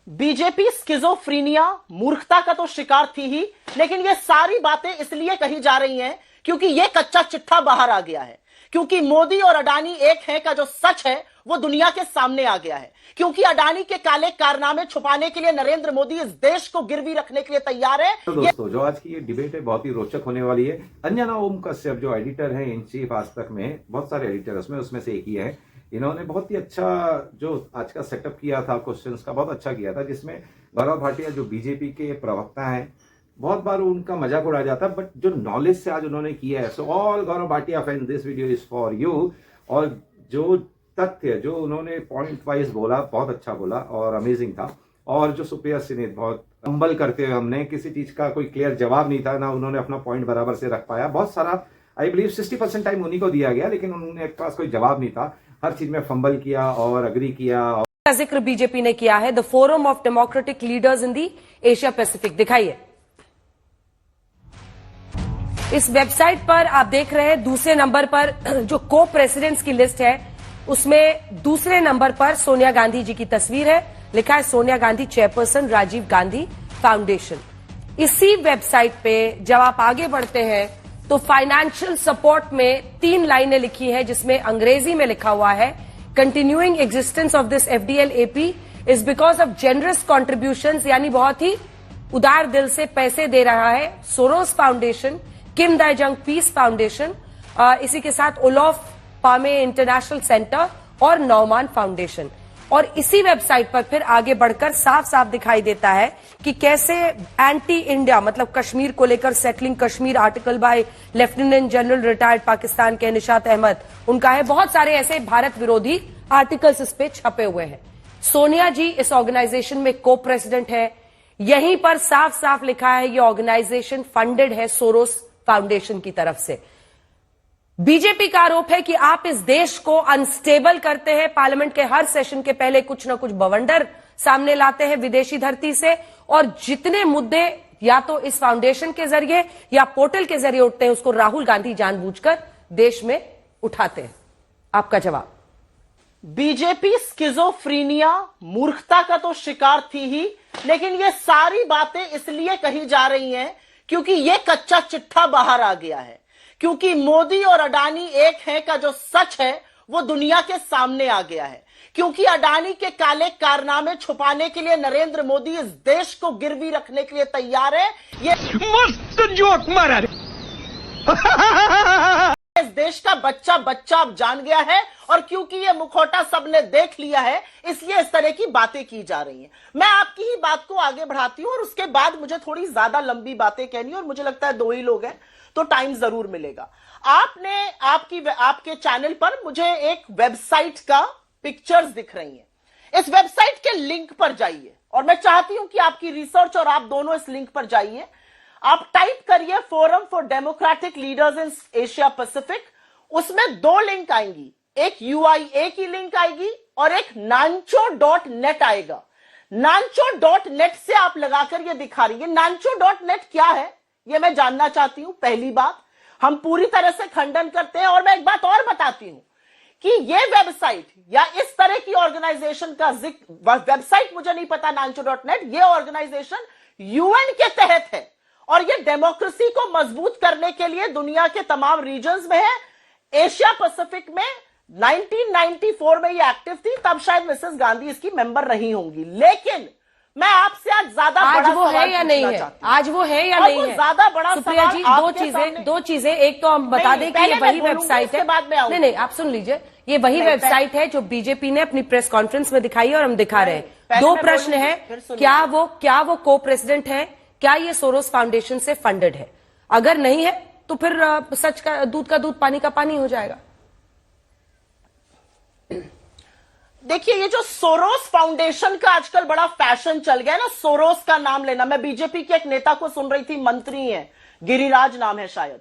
BJP स्किज़ोफ्रीनिया मूर्खता का तो शिकार थी ही, लेकिन ये सारी बातें इसलिए कही जा रही हैं क्योंकि ये कच्चा चिट्ठा बाहर आ गया है, क्योंकि मोदी और अडानी एक हैं का जो सच है वो दुनिया के सामने आ गया है, क्योंकि अडानी के काले कारनामे छुपाने के लिए नरेंद्र मोदी इस देश को गिरवी रखने के लिए तैयार है। तो दोस्तों, जो आज की ये डिबेट है बहुत ही रोचक होने वाली है। अंजना ओम कश्यप जो एडिटर है इन चीफ आज तक में, बहुत सारे एडिटर उसमें से एक ही है। इन्होंने बहुत ही अच्छा जो आज का सेटअप किया था, क्वेश्चंस का बहुत अच्छा किया था, जिसमें गौरव भाटिया जो बीजेपी के प्रवक्ता हैं, बहुत बार उनका मजाक उड़ाया जाता है, बट जो नॉलेज से आज उन्होंने किया है, so all Gaurav Bhatia fan, this video is for you. और जो तथ्य जो उन्होंने पॉइंट वाइज बोला, बहुत अच्छा बोला और अमेजिंग था। और जो सुप्रिया सिन्हा बहुत कंबल करते हुए, हमने किसी चीज का कोई क्लियर जवाब नहीं था ना, उन्होंने अपना पॉइंट बराबर से रख पाया। बहुत सारा आई बिलीव 60% टाइम उन्हीं को दिया गया, लेकिन उन्होंने पास कोई जवाब नहीं था, हर चीज में फंबल किया और अग्री किया। का जिक्र बीजेपी ने किया है, the forum of democratic leaders in the Asia Pacific. दिखाइए, इस वेबसाइट पर आप देख रहे हैं दूसरे नंबर पर जो को प्रेसिडेंट्स की लिस्ट है, उसमें दूसरे नंबर पर सोनिया गांधी जी की तस्वीर है। लिखा है सोनिया गांधी चेयरपर्सन राजीव गांधी फाउंडेशन। इसी वेबसाइट पे जब आप आगे बढ़ते हैं तो फाइनेंशियल सपोर्ट में 3 लाइनें लिखी हैं, जिसमें अंग्रेजी में लिखा हुआ है, continuing existence of this FDL AP is because of generous contributions, यानी बहुत ही उदार दिल से पैसे दे रहा है सोरोस फाउंडेशन, किम दाइजंग पीस फाउंडेशन, इसी के साथ ओलोफ पामे इंटरनेशनल सेंटर और नौमान फाउंडेशन। और इसी वेबसाइट पर फिर आगे बढ़कर साफ साफ दिखाई देता है कि कैसे एंटी इंडिया, मतलब कश्मीर को लेकर settling Kashmir article by lieutenant general retired Pakistan के निशात अहमद, उनका है। बहुत सारे ऐसे भारत विरोधी आर्टिकल्स इस पे छपे हुए हैं। सोनिया जी इस ऑर्गेनाइजेशन में को प्रेसिडेंट है। यहीं पर साफ साफ लिखा है ये ऑर्गेनाइजेशन फंडेड है सोरोस फाउंडेशन की तरफ से। बीजेपी का आरोप है कि आप इस देश को अनस्टेबल करते हैं। पार्लियामेंट के हर सेशन के पहले कुछ ना कुछ बवंडर सामने लाते हैं विदेशी धरती से, और जितने मुद्दे या तो इस फाउंडेशन के जरिए या पोर्टल के जरिए उठते हैं, उसको राहुल गांधी जानबूझकर देश में उठाते हैं। आपका जवाब? बीजेपी स्किज़ोफ्रीनिया मूर्खता का तो शिकार थी ही, लेकिन ये सारी बातें इसलिए कही जा रही हैं क्योंकि ये कच्चा चिट्ठा बाहर आ गया है, क्योंकि मोदी और अडानी एक हैं का जो सच है वो दुनिया के सामने आ गया है, क्योंकि अडानी के काले कारनामे छुपाने के लिए नरेंद्र मोदी इस देश को गिरवी रखने के लिए तैयार है। ये मस्त जोक मारा इस देश का बच्चा बच्चा अब जान गया है, और क्योंकि ये मुखौटा सबने देख लिया है, इसलिए इस तरह की बातें की जा रही हैं। मैं आपकी ही बात को आगे बढ़ाती हूं और उसके बाद मुझे थोड़ी ज्यादा लंबी बातें कहनी, और मुझे लगता है 2 ही लोग हैं तो टाइम जरूर मिलेगा। आपने आपके चैनल पर मुझे एक वेबसाइट का पिक्चर्स दिख रही हैं। इस वेबसाइट के लिंक पर जाइए, और मैं चाहती हूं कि आपकी रिसर्च और आप दोनों इस लिंक पर जाइए। आप टाइप करिए forum for democratic leaders in Asia Pacific. उसमें 2 लिंक आएंगी, एक UIA की लिंक आएगी और एक nancho.net आएगा। nancho.net से आप लगाकर ये दिखा रही है। nancho.net क्या है ये मैं जानना चाहती हूं। पहली बात, हम पूरी तरह से खंडन करते हैं, और मैं एक बात और बताती हूं कि ये वेबसाइट या इस तरह की ऑर्गेनाइजेशन का वेबसाइट मुझे नहीं पता, nancho.net, ये ऑर्गेनाइजेशन UN के तहत है, और ये डेमोक्रेसी को मजबूत करने के लिए दुनिया के तमाम रीजन्स में है। एशिया पैसिफिक में 1994 में ये एक्टिव थी, तब शायद मिसेस गांधी इसकी मेंबर रही होंगी। लेकिन मैं आपसे आज ज्यादा आज वो है या नहीं है, आज वो है या नहीं है, ज्यादा बड़ा सुप्रिया जी, दो चीजें, एक तो हम बता दें कि ये वही वेबसाइट है। नहीं, आप सुन लीजिए, ये वही वेबसाइट है जो बीजेपी ने अपनी प्रेस कॉन्फ्रेंस में दिखाई है और हम दिखा रहे हैं। 2 प्रश्न है, क्या वो को प्रेसिडेंट है, क्या ये सोरोस फाउंडेशन से फंडेड है? अगर नहीं है तो फिर सच का दूध पानी का पानी हो जाएगा। देखिए, ये जो सोरोस फाउंडेशन का आजकल बड़ा फैशन चल गया है ना, सोरोस का नाम लेना। मैं बीजेपी के एक नेता को सुन रही थी, मंत्री हैं, गिरिराज नाम है शायद,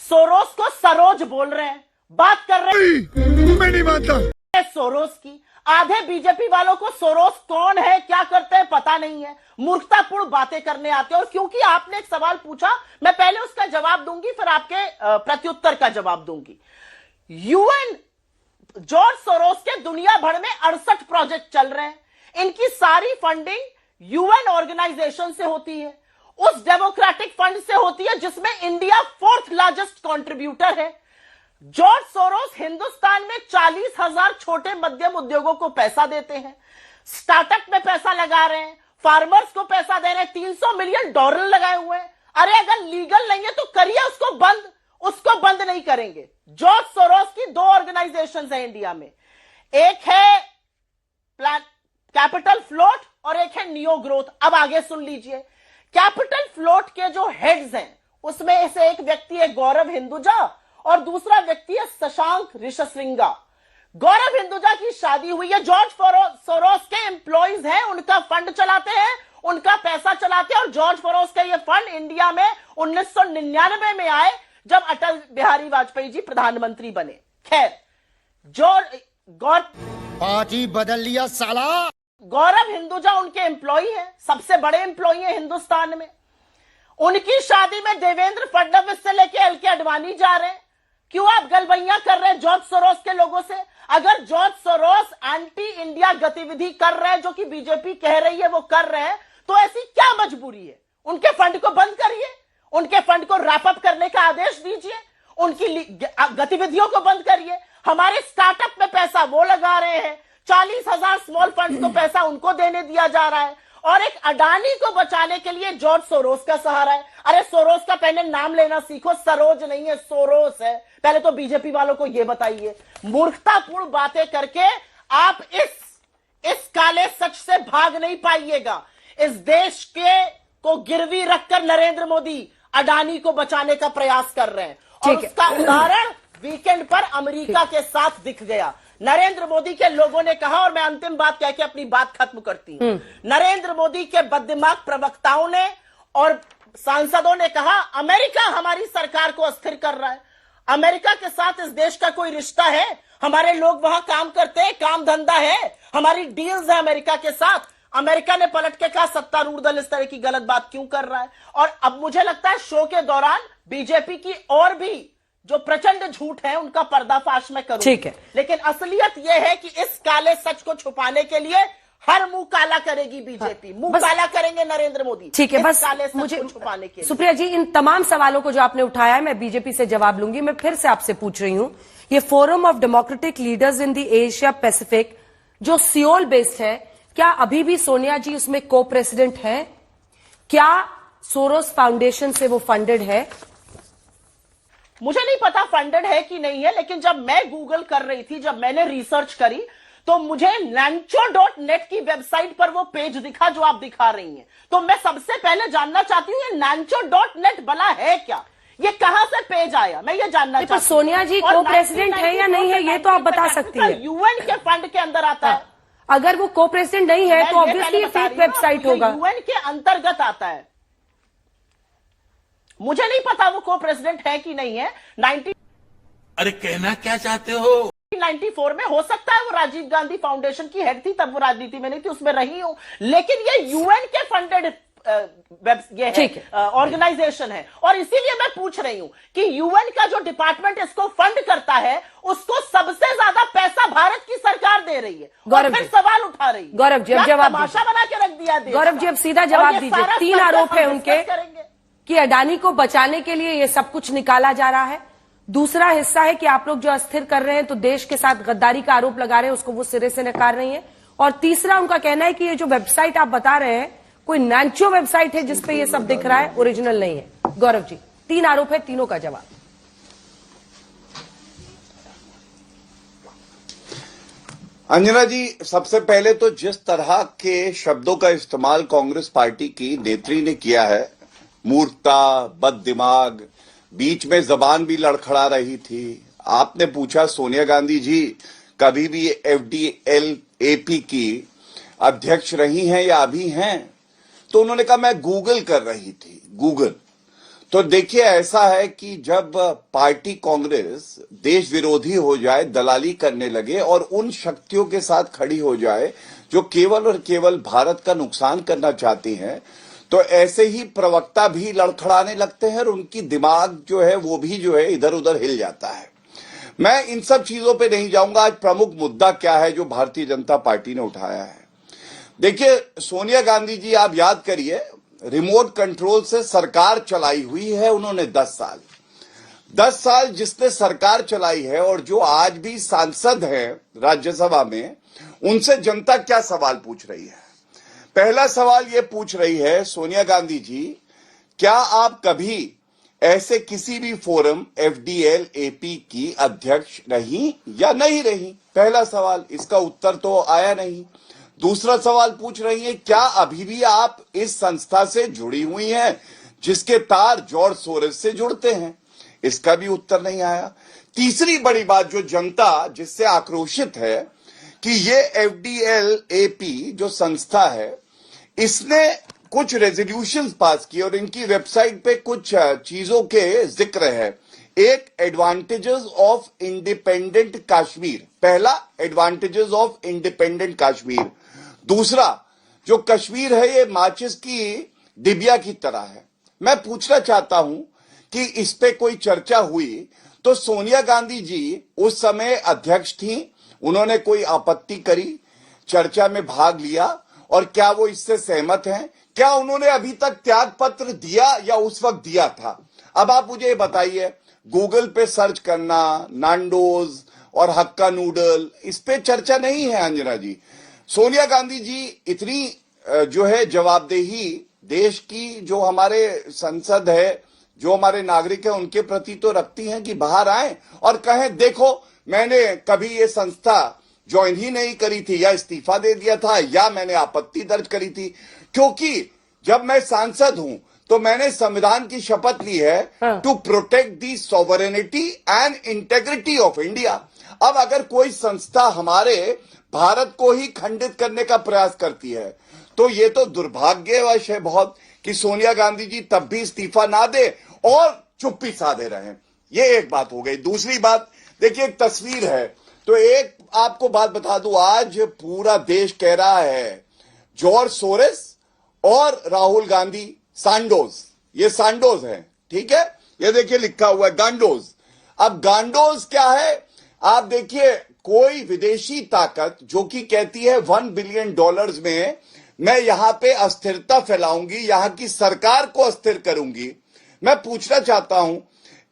सोरोस को सरोज बोल रहे हैं, बात कर रहे हैं। मैं नहीं मानता सोरोस की। आधे बीजेपी वालों को सोरोस कौन है, क्या करते हैं पता नहीं है, मूर्खतापूर्ण बातें करने आते हैं। और क्योंकि आपने एक सवाल पूछा, मैं पहले उसका जवाब दूंगी, फिर आपके प्रत्युत्तर का जवाब दूंगी। UN जॉर्ज सोरोस के दुनिया भर में 68 प्रोजेक्ट चल रहे हैं। इनकी सारी फंडिंग यूएन ऑर्गेनाइजेशन से होती है, उस डेमोक्रेटिक फंड से होती है जिसमें इंडिया 4th लार्जेस्ट कंट्रीब्यूटर है। जॉर्ज सोरोस हिंदुस्तान में 40,000 छोटे मध्यम उद्योगों को पैसा देते हैं, स्टार्टअप में पैसा लगा रहे हैं, फार्मर्स को पैसा दे रहे हैं, $300 मिलियन लगाए हुए हैं। अरे अगर लीगल नहीं है तो करिए उसको बंद नहीं करेंगे। जॉर्ज सोरोस की 2 ऑर्गेनाइजेशंस हैं इंडिया में, एक है कैपिटल फ्लोट और एक है नियो ग्रोथ। अब आगे सुन लीजिए, कैपिटल फ्लोट के जो हेड्स हैं उसमें से एक व्यक्ति है गौरव हिंदुजा और दूसरा व्यक्ति है शशांक ऋषिशृंगा। गौरव हिंदुजा की शादी हुई है, जॉर्ज सोरोस के एम्प्लॉइज हैं, उनका फंड चलाते हैं, उनका पैसा चलाते हैं। और जॉर्ज सोरोस का ये फंड इंडिया में 1999 में आए जब अटल बिहारी वाजपेयी जी प्रधानमंत्री बने। खैर, पार्टी बदल लिया साला। गौरव हिंदुजा उनके एम्प्लॉई हैं, सबसे बड़े एम्प्लॉई हैं हिंदुस्तान में। उनकी शादी में देवेंद्र फडणवीस से लेके एलके आडवाणी जा रहे हैं। क्यों आप गलबैया कर रहे हैं जॉर्ज सोरोस के लोगों से? अगर जॉर्ज सोरोस एंटी इंडिया गतिविधि कर रहे हैं, जो कि बीजेपी कह रही है वो कर रहे हैं, तो ऐसी क्या मजबूरी है? उनके फंड को बंद करिए, उनके फंड को रैप अप करने का आदेश दीजिए, उनकी गतिविधियों को बंद करिए। हमारे स्टार्टअप में पैसा वो लगा रहे हैं, 40,000 स्मॉल फंड्स को पैसा उनको देने दिया जा रहा है, और एक अडानी को बचाने के लिए जॉर्ज सोरोस का सहारा है। अरे सोरोस का पहले नाम लेना सीखो, सरोज नहीं है, सोरोस है। पहले तो बीजेपी वालों को यह बताइए। मूर्खतापूर्ण बातें करके आप इस काले सच से भाग नहीं पाइएगा। इस देश को गिरवी रखकर नरेंद्र मोदी अडानी को बचाने का प्रयास कर रहे हैं, और उसका उदाहरण वीकेंड पर अमेरिका के साथ दिख गया। नरेंद्र मोदी के लोगों ने कहा, और मैं अंतिम बात कह के अपनी बात खत्म करती हूं, नरेंद्र मोदी के बददिमाग प्रवक्ताओं ने और सांसदों ने कहा अमेरिका हमारी सरकार को अस्थिर कर रहा है। अमेरिका के साथ इस देश का कोई रिश्ता है? हमारे लोग वहां काम करते हैं, काम धंधा है, हमारी डील्स है अमेरिका के साथ। अमेरिका ने पलट के कहा सत्तारूढ़ दल इस तरह की गलत बात क्यों कर रहा है? और अब मुझे लगता है शो के दौरान बीजेपी की और भी जो प्रचंड झूठ है उनका पर्दाफाश मैं करूं। ठीक है, लेकिन असलियत यह है कि इस काले सच को छुपाने के लिए हर मुंह काला करेगी बीजेपी, मुंह काला करेंगे नरेंद्र मोदी। ठीक है, बस काले सच मुझे को छुपाने के लिए। सुप्रिया जी, इन तमाम सवालों को जो आपने उठाया है मैं बीजेपी से जवाब लूंगी। मैं फिर से आपसे पूछ रही हूं, ये forum of democratic leaders in the Asia Pacific जो सियोल बेस्ड है, क्या अभी भी सोनिया जी उसमें को प्रेसिडेंट है? क्या सोरोस फाउंडेशन से वो फंडेड है? मुझे नहीं पता फंडेड है कि नहीं है, लेकिन जब मैं गूगल कर रही थी, जब मैंने रिसर्च करी, तो मुझे nancho.net की वेबसाइट पर वो पेज दिखा जो आप दिखा रही हैं। तो मैं सबसे पहले जानना चाहती हूं ये nancho.net भला है क्या? ये कहां से पेज आया? मैं ये जानना चाहती हूं। सोनिया जी को प्रेसिडेंट है या नहीं है ये तो आप बता सकती हैं। यूएन के फंड के अंदर आता है। अगर वो को प्रेसिडेंट नहीं है तो ऑब्वियसली ये फेक वेबसाइट होगा। यूएन के अंतर्गत आता है। मुझे नहीं पता वो को प्रेसिडेंट है कि नहीं है। अरे कहना क्या चाहते हो? 1994 में हो सकता है वो राजीव गांधी फाउंडेशन की हेड थी, तब वो राजनीति में नहीं थी, उसमें रही हूं। लेकिन ये यूएन के फंडेड ये है ऑर्गेनाइजेशन है, और इसीलिए मैं पूछ रही हूं कि यूएन का जो डिपार्टमेंट इसको फंड करता है उसको सबसे ज्यादा पैसा भारत की सरकार दे रही है, और फिर सवाल उठा रही है। गौरव जी अब जवाब तमाशा बना के रख दिया। गौरव जी अब सीधा जवाब दीजिए। 3 आरोप है उनके कि अडानी को बचाने के लिए ये सब कुछ निकाला जा रहा है। दूसरा हिस्सा है कि आप लोग जो अस्थिर कर रहे हैं तो देश के साथ गद्दारी का आरोप लगा रहे हैं, उसको वो सिरे से नकार रही है। और तीसरा उनका कहना है कि ये जो वेबसाइट आप बता रहे हैं कोई नांचो वेबसाइट है जिसपे ये सब दिख रहा है, ओरिजिनल नहीं है। गौरव जी 3 आरोप है, तीनों का जवाब। अंजना जी, सबसे पहले तो जिस तरह के शब्दों का इस्तेमाल कांग्रेस पार्टी की नेत्री ने किया है, मूर्खता, बददिमाग, बीच में जबान भी लड़खड़ा रही थी। आपने पूछा सोनिया गांधी जी कभी भी FDLAP की अध्यक्ष रही हैं या अभी हैं, तो उन्होंने कहा मैं गूगल कर रही थी। गूगल तो देखिए, ऐसा है कि जब पार्टी कांग्रेस देश विरोधी हो जाए, दलाली करने लगे और उन शक्तियों के साथ खड़ी हो जाए जो केवल और केवल भारत का नुकसान करना चाहती हैं, तो ऐसे ही प्रवक्ता भी लड़खड़ाने लगते हैं और उनकी दिमाग जो है वो भी जो है इधर उधर हिल जाता है। मैं इन सब चीजों पे नहीं जाऊंगा। आज प्रमुख मुद्दा क्या है जो भारतीय जनता पार्टी ने उठाया है? देखिए सोनिया गांधी जी, आप याद करिए, रिमोट कंट्रोल से सरकार चलाई हुई है उन्होंने 10 साल जिसने सरकार चलाई है, और जो आज भी सांसद है राज्यसभा में, उनसे जनता क्या सवाल पूछ रही है? पहला सवाल यह पूछ रही है, सोनिया गांधी जी, क्या आप कभी ऐसे किसी भी फोरम एफडीएल एपी की अध्यक्ष रही या नहीं रही? पहला सवाल, इसका उत्तर तो आया नहीं। दूसरा सवाल पूछ रही है, क्या अभी भी आप इस संस्था से जुड़ी हुई हैं जिसके तार जॉर्ज सोरोस से जुड़ते हैं? इसका भी उत्तर नहीं आया। तीसरी बड़ी बात जो जनता जिससे आक्रोशित है कि ये एफडीएल एपी जो संस्था है, इसने कुछ रेजोल्यूशंस पास किए और इनकी वेबसाइट पे कुछ चीजों के जिक्र है। एक, एडवांटेजेस ऑफ इंडिपेंडेंट कश्मीर, पहला एडवांटेजेस ऑफ इंडिपेंडेंट कश्मीर। दूसरा, जो कश्मीर है ये माचिस की डिबिया की तरह है। मैं पूछना चाहता हूं कि इस पे कोई चर्चा हुई तो सोनिया गांधी जी उस समय अध्यक्ष थी, उन्होंने कोई आपत्ति करी, चर्चा में भाग लिया, और क्या वो इससे सहमत हैं? क्या उन्होंने अभी तक त्याग पत्र दिया या उस वक्त दिया था? अब आप मुझे बताइए, गूगल पे सर्च करना, नांडोज और हक्का नूडल, इस पे चर्चा नहीं है अंजना जी। सोनिया गांधी जी इतनी जो है जवाबदेही देश की, जो हमारे संसद है, जो हमारे नागरिक है, उनके प्रति तो रखती हैं कि बाहर आए और कहें, देखो मैंने कभी ये संस्था ज्वाइन ही नहीं करी थी, या इस्तीफा दे दिया था, या मैंने आपत्ति दर्ज करी थी, क्योंकि जब मैं सांसद हूं तो मैंने संविधान की शपथ ली है to protect the sovereignty and integrity of India. अब अगर कोई संस्था हमारे भारत को ही खंडित करने का प्रयास करती है तो ये तो दुर्भाग्यवश है बहुत कि सोनिया गांधी जी तब भी इस्तीफा ना दे और चुप्पी साधे रहे। ये एक बात हो गई। दूसरी बात, देखिए एक तस्वीर है, तो एक आपको बात बता दूं, आज पूरा देश कह रहा है जॉर्ज सोरोस और राहुल गांधी सांडोज, ये सांडोज है, ठीक है, ये देखिए लिखा हुआ है गांडोज। अब गांडोज क्या है? आप देखिए, कोई विदेशी ताकत जो कि कहती है $1 बिलियन में मैं यहां पे अस्थिरता फैलाऊंगी, यहां की सरकार को अस्थिर करूंगी। मैं पूछना चाहता हूं,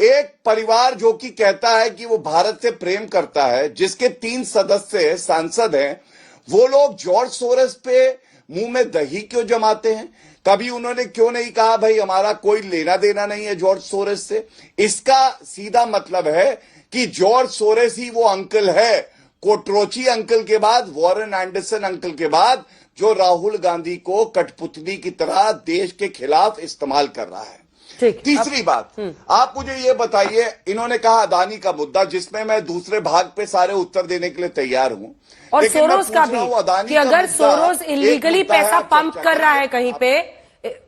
एक परिवार जो कि कहता है कि वो भारत से प्रेम करता है, जिसके 3 सदस्य सांसद हैं, वो लोग जॉर्ज सोरोस पे मुंह में दही क्यों जमाते हैं? कभी उन्होंने क्यों नहीं कहा भाई हमारा कोई लेना देना नहीं है जॉर्ज सोरोस से? इसका सीधा मतलब है कि जॉर्ज सोरोस ही वो अंकल है, कोट्रोची अंकल के बाद, वॉरेन एंडरसन अंकल के बाद, जो राहुल गांधी को कठपुतली की तरह देश के खिलाफ इस्तेमाल कर रहा है। तीसरी बात, आप मुझे ये बताइए, इन्होंने कहा अदानी का मुद्दा, जिसमें मैं दूसरे भाग पे सारे उत्तर देने के लिए तैयार हूं, और सोरोस का भी कि अगर सोरोस इलीगली पैसा पंप कर रहा है कहीं पे,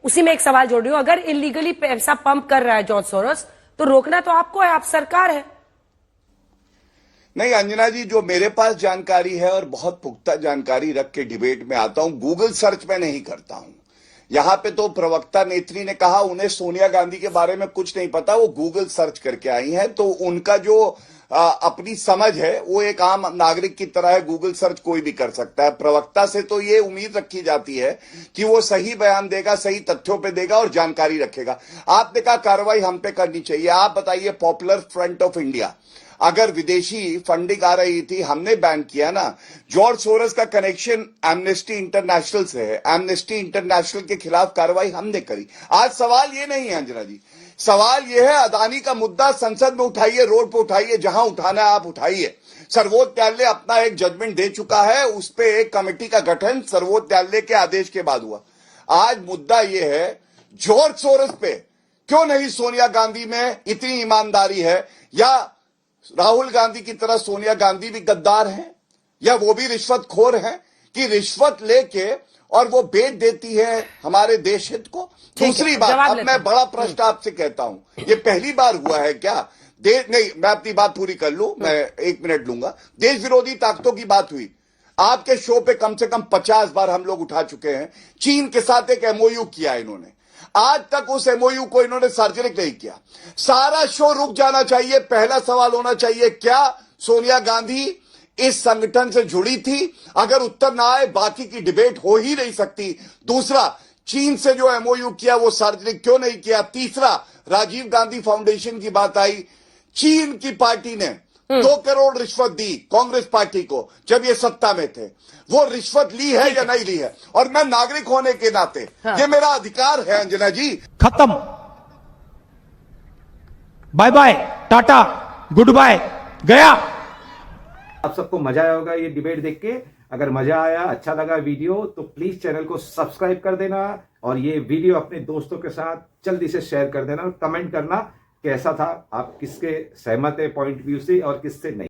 उसी में एक सवाल जोड़ रही हूं, अगर इलीगली पैसा पंप कर रहा है जॉर्ज सोरोस, तो रोकना तो आपको है, आप सरकार है। नहीं अंजना जी, जो मेरे पास जानकारी है और बहुत पुख्ता जानकारी रख के डिबेट में आता हूं, गूगल सर्च में नहीं करता हूं। यहां पे तो प्रवक्ता नेत्री ने कहा उन्हें सोनिया गांधी के बारे में कुछ नहीं पता, वो गूगल सर्च करके आई हैं, तो उनका जो अपनी समझ है वो एक आम नागरिक की तरह है, गूगल सर्च कोई भी कर सकता है। प्रवक्ता से तो ये उम्मीद रखी जाती है कि वो सही बयान देगा, सही तथ्यों पे देगा और जानकारी रखेगा। आपने कहा कार्रवाई हम पे करनी चाहिए, आप बताइए, पॉपुलर फ्रंट ऑफ इंडिया, अगर विदेशी फंडिंग आ रही थी, हमने बैन किया ना। जॉर्ज सोरोस का कनेक्शन एमनेस्टी इंटरनेशनल से है, एमनेस्टी इंटरनेशनल के खिलाफ कार्रवाई हमने करी। आज सवाल ये नहीं है अंजना जी, सवाल ये है अदानी का मुद्दा संसद में उठाइए, रोड पे उठाइए, जहां उठाना है आप उठाइए। सर्वोच्च न्यायालय अपना एक जजमेंट दे चुका है, उस पे एक कमेटी का गठन सर्वोच्च न्यायालय के आदेश के बाद हुआ। आज मुद्दा ये है जॉर्ज सोरोस पे क्यों नहीं सोनिया गांधी में इतनी ईमानदारी है, या राहुल गांधी की तरह सोनिया गांधी भी गद्दार हैं, या वो भी रिश्वतखोर हैं कि रिश्वत लेके और वो बेच देती है हमारे देश हित को। दूसरी बात, अब मैं बड़ा प्रश्न आपसे कहता हूं, ये पहली बार हुआ है क्या? नहीं, मैं अपनी बात पूरी कर लूं, मैं 1 मिनट लूंगा। देश विरोधी ताकतों की बात हुई, आपके शो पे कम से कम 50 बार हम लोग उठा चुके हैं। चीन के साथ एक एमओयू किया इन्होंने, आज तक उस एमओयू को इन्होंने सार्वजनिक नहीं किया। सारा शो रुक जाना चाहिए। पहला सवाल होना चाहिए, क्या सोनिया गांधी इस संगठन से जुड़ी थी? अगर उत्तर ना आए, बाकी की डिबेट हो ही नहीं सकती। दूसरा, चीन से जो एमओयू किया वो सार्वजनिक क्यों नहीं किया? तीसरा, राजीव गांधी फाउंडेशन की बात आई, चीन की पार्टी ने 2 करोड़ रिश्वत दी कांग्रेस पार्टी को जब ये सत्ता में थे। वो रिश्वत ली है या नहीं ली है? और मैं नागरिक होने के नाते ये मेरा अधिकार है अंजना जी। खत्म, bye bye, tata, goodbye, गया। आप सबको मजा आया होगा ये डिबेट देख के। अगर मजा आया, अच्छा लगा वीडियो, तो प्लीज चैनल को सब्सक्राइब कर देना और ये वीडियो अपने दोस्तों के साथ जल्दी से शेयर कर देना और कमेंट करना कैसा था, आप किसके सहमत है पॉइंट व्यू से और किससे नहीं।